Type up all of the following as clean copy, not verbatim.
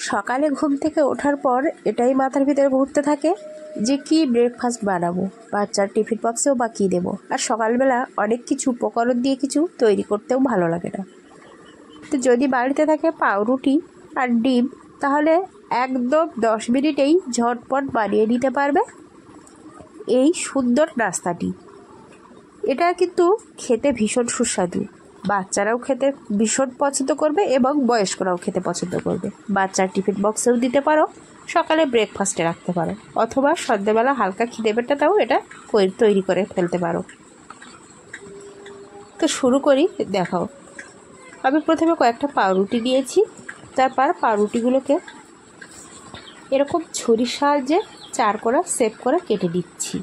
সকালে ঘুম থেকে ওঠার পর এটাই মাথার ভিতরে ঘুরতে থাকে যে কি ব্রেকফাস্ট বানাবো, বাচ্চার টিফিন বক্সেও বা কী দেবো। আর সকালবেলা অনেক কিছু উপকরণ দিয়ে কিছু তৈরি করতেও ভালো লাগে না। তো যদি বাড়িতে থাকে পাউরুটি আর ডিম, তাহলে একদম 10 মিনিটেই ঝটপট বানিয়ে নিতে পারবে এই সুন্দর নাস্তাটি। এটা কিন্তু খেতে ভীষণ সুস্বাদু, বাচ্চারাও খেতে ভীষণ পছন্দ করবে এবং বয়স্করাও খেতে পছন্দ করবে। বাচ্চার টিফিন বক্সেও দিতে পারো, সকালে ব্রেকফাস্টে রাখতে পারো, অথবা সন্ধ্যেবেলা হালকা খিদে পেটাতেও এটা তৈরি করে ফেলতে পারো। তো শুরু করি, দেখাও। আমি প্রথমে কয়েকটা পাউরুটি দিয়েছি, তারপর পাউরুটিগুলোকে এরকম ছুরির সাহায্যে 4 করে শেপ করে কেটে দিচ্ছি।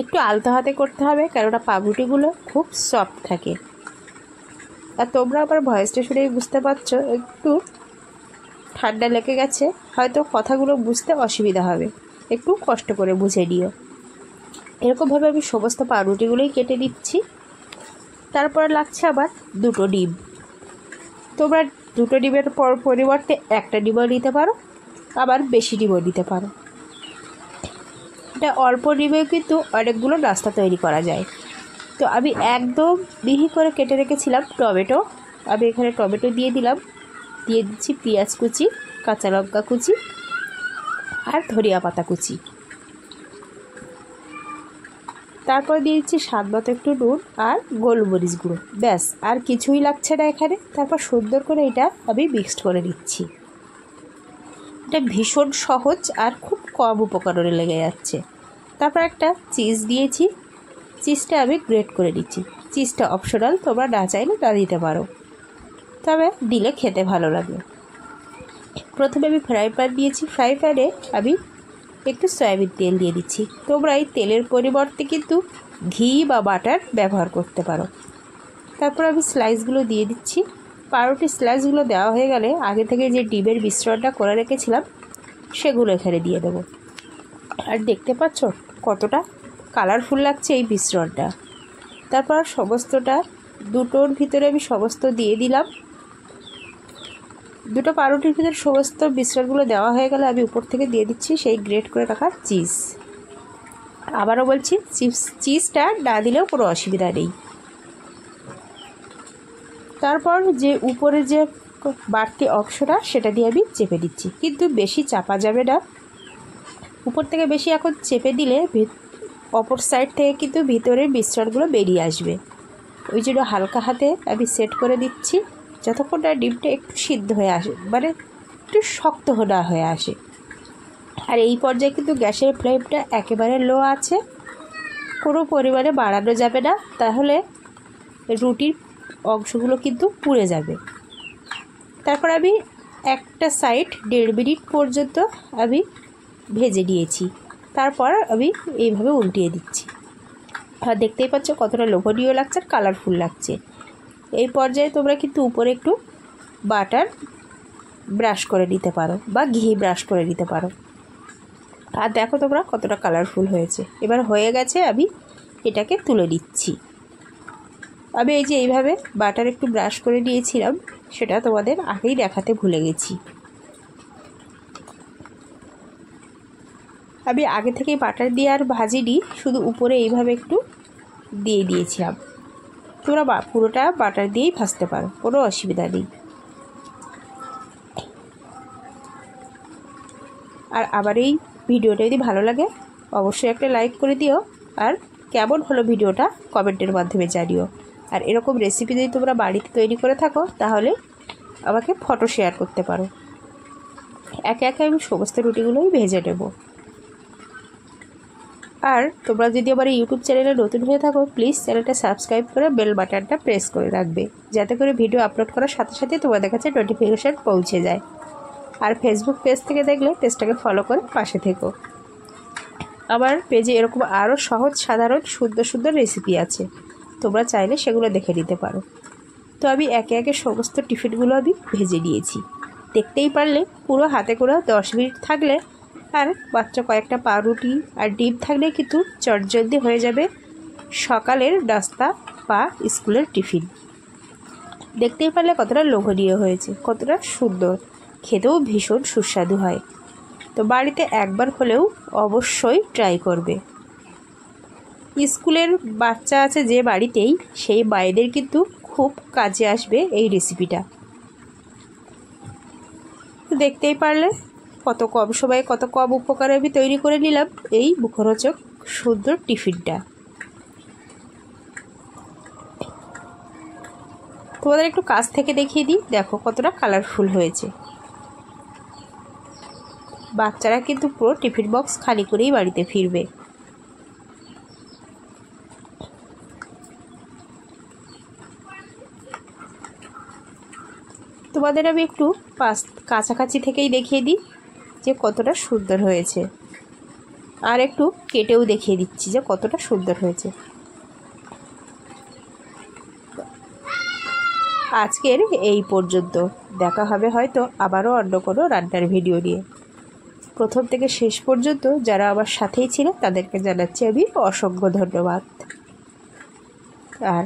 একটু আলতো হাতে করতে হবে, কেননা পাউরুটিগুলো খুব সফট থাকে। আর তোমরা আবার ভয়েসটা শুনেই বুঝতে পারছো একটু ঠান্ডা লেগে গেছে, হয়তো কথাগুলো বুঝতে অসুবিধা হবে, একটু কষ্ট করে বুঝে নিও। এরকমভাবে আমি সমস্ত পাউরুটিগুলোই কেটে দিচ্ছি। তারপর লাগছে আবার 2টো ডিম। তোমরা 2টো ডিমের পরিবর্তে 1টা ডিমও নিতে পারো, আবার বেশি ডিমও নিতে পারো। এটা অল্প ডিমেও কিন্তু অনেকগুলো নাস্তা তৈরি করা যায়। তো আমি একদম মিহি করে কেটে রেখেছিলাম টমেটো, আমি এখানে টমেটো দিয়ে দিলাম, দিয়ে দিচ্ছি পেঁয়াজ কুচি, কাঁচা লঙ্কা কুচি আর ধনিয়া পাতা কুচি। তারপর দিয়ে দিচ্ছি স্বাদ মতো একটু নুন আর গোলমরিচ গুঁড়ো, ব্যাস আর কিছুই লাগছে না এখানে। তারপর সুন্দর করে এটা আমি মিক্সড করে দিচ্ছি। এটা ভীষণ সহজ আর খুব কম উপকরণে লেগে যাচ্ছে। তারপর একটা চিজ দিয়েছি, চিজটা আমি গ্রেট করে দিচ্ছি। চিজটা অপশনাল, তোমরা না চাইলে না দিতে পারো, তবে দিলে খেতে ভালো লাগে। প্রথমে আমি ফ্রাই প্যান দিয়েছি, ফ্রাই প্যানে আমি একটু সয়াবিন তেল দিয়ে দিচ্ছি। তোমরা এই তেলের পরিবর্তে কিন্তু ঘি বা বাটার ব্যবহার করতে পারো। তারপর আমি স্লাইসগুলো দিয়ে দিচ্ছি। পাউরুটির স্লাইসগুলো দেওয়া হয়ে গেলে আগে থেকে যে ডিমের মিশ্রণটা করে রেখেছিলাম সেগুলো এখানে দিয়ে দেবো। আর দেখতে পাচ্ছ কতটা কালারফুল লাগছে এই মিশ্রণটা। তারপর সমস্তটা 2টোর ভিতরে আমি সমস্ত দিয়ে দিলাম। 2টো পাউরুটির ভিতরে সমস্ত মিশ্রণগুলো দেওয়া হয়ে গেলে আমি উপর থেকে দিয়ে দিচ্ছি সেই গ্রেট করে রাখা চিজ। আবারও বলছি, চিজটা না দিলেও কোনো অসুবিধা নেই। তারপর যে উপরে যে বাড়তি অংশটা সেটা দিয়ে আমি চেপে দিচ্ছি, কিন্তু বেশি চাপা যাবে না। উপর থেকে বেশি এখন চেপে দিলে অপর সাইড থেকে কিন্তু ভিতরের মিশ্রণগুলো বেরিয়ে আসবে। ওই জন্য হালকা হাতে আমি সেট করে দিচ্ছি, যতক্ষণ না ডিমটা একটু সিদ্ধ হয়ে আসে, মানে একটু শক্ত না হয়ে আসে। আর এই পর্যায়ে কিন্তু গ্যাসের ফ্লেমটা একেবারে লো আছে, কোনো পরিমাণে বাড়ানো যাবে না, তাহলে রুটির অংশগুলো কিন্তু পুড়ে যাবে। তারপর আমি একটা সাইড 1.5 মিনিট পর্যন্ত আমি ভেজে নিয়েছি। তারপর আমি এইভাবে উল্টিয়ে দিচ্ছি। আর দেখতেই পাচ্ছ কতটা লোভনীয় লাগছে আর কালারফুল লাগছে। এই পর্যায়ে তোমরা কিন্তু উপরে একটু বাটার ব্রাশ করে নিতে পারো বা ঘি ব্রাশ করে নিতে পারো। আর দেখো তোমরা কতটা কালারফুল হয়েছে। এবার হয়ে গেছে, আমি এটাকে তুলে দিচ্ছি। আমি এই যে এইভাবে বাটার একটু ব্রাশ করে নিয়েছিলাম, সেটা তোমাদের আগেই দেখাতে ভুলে গেছি। আমি আগে থেকেই বাটার দিয়ে আর ভাজিনি, শুধু উপরে এইভাবে একটু দিয়ে দিয়েছিলাম। তোমরা পুরোটা বাটার দিয়েই ভাজতে পারো, কোনো অসুবিধা নেই। আর আবার এই ভিডিওটা যদি ভালো লাগে অবশ্যই একটা লাইক করে দিও, আর কেমন হলো ভিডিওটা কমেন্টের মাধ্যমে জানিও। আর এরকম রেসিপি যদি তোমরা বাড়িতে তৈরি করে থাকো তাহলে আমাকে ফটো শেয়ার করতে পারো। একে একে আমি সমস্ত রুটিগুলোই ভেজে নেব। আর তোমরা যদি আমার ইউটিউব চ্যানেলে নতুন হয়ে থাকো, প্লিজ চ্যানেলটা সাবস্ক্রাইব করে বেল বাটনটা প্রেস করে রাখবে, যাতে করে ভিডিও আপলোড করার সাথে সাথে তোমাদের কাছে নোটিফিকেশান পৌঁছে যায়। আর ফেসবুক পেজ থেকে দেখলে পেজটাকে ফলো করে পাশে থেকো। আমার পেজে এরকম আরও সহজ সাধারণ সুন্দর সুন্দর রেসিপি আছে, তোমরা চাইলে সেগুলো দেখে নিতে পারো। তো আমি একে একে সমস্ত টিফিনগুলো আমি ভেজে নিয়েছি। দেখতেই পারলে পুরো হাতে করে 10 মিনিট থাকলে আর মাত্র কয়েকটা পাউরুটি আর ডিম থাকলে কিন্তু চটজলদি হয়ে যাবে সকালের নাস্তা বা স্কুলের টিফিন। দেখতেই পারলে কতটা লোভনীয় হয়েছে, কতটা সুন্দর। খেতেও ভীষণ সুস্বাদু হয়। তো বাড়িতে একবার হলেও অবশ্যই ট্রাই করবে। স্কুলের বাচ্চা আছে যে বাড়িতেই, সেই মায়েদের কিন্তু খুব কাজে আসবে এই রেসিপিটা। দেখতেই পারলে কত কম সময়ে কত কম উপকারে আমি তৈরি করে নিলাম এই মুখরোচক সুন্দর টিফিনটা। তোমাদের একটু কাছ থেকে দেখিয়ে দিই, দেখো কতটা কালারফুল হয়েছে। বাচ্চারা কিন্তু পুরো টিফিন বক্স খালি করেই বাড়িতে ফিরবে। তোমাদের আমি একটু কাছাকাছি থেকেই দেখিয়ে দিই যে কতটা সুন্দর হয়েছে, আর একটু কেটেও দেখিয়ে দিচ্ছি যে কতটা সুন্দর হয়েছে। আজকের এই পর্যন্ত, দেখা হবে হয়তো আবারও অন্য কোনো রান্নার ভিডিও নিয়ে। প্রথম থেকে শেষ পর্যন্ত যারা আমার সাথেই ছিল তাদেরকে জানাচ্ছি আমি অসংখ্য ধন্যবাদ। আর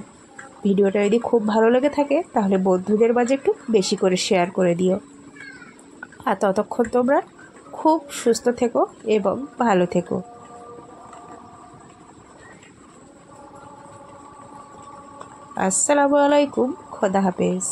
ভিডিওটা যদি খুব ভালো লেগে থাকে তাহলে বন্ধুদের মাঝে একটু বেশি করে শেয়ার করে দিও। আর ততক্ষণ তোমরা খুব সুস্থ থেকো এবং ভালো থেকো। আসসালামু আলাইকুম, খোদা হাফেজ।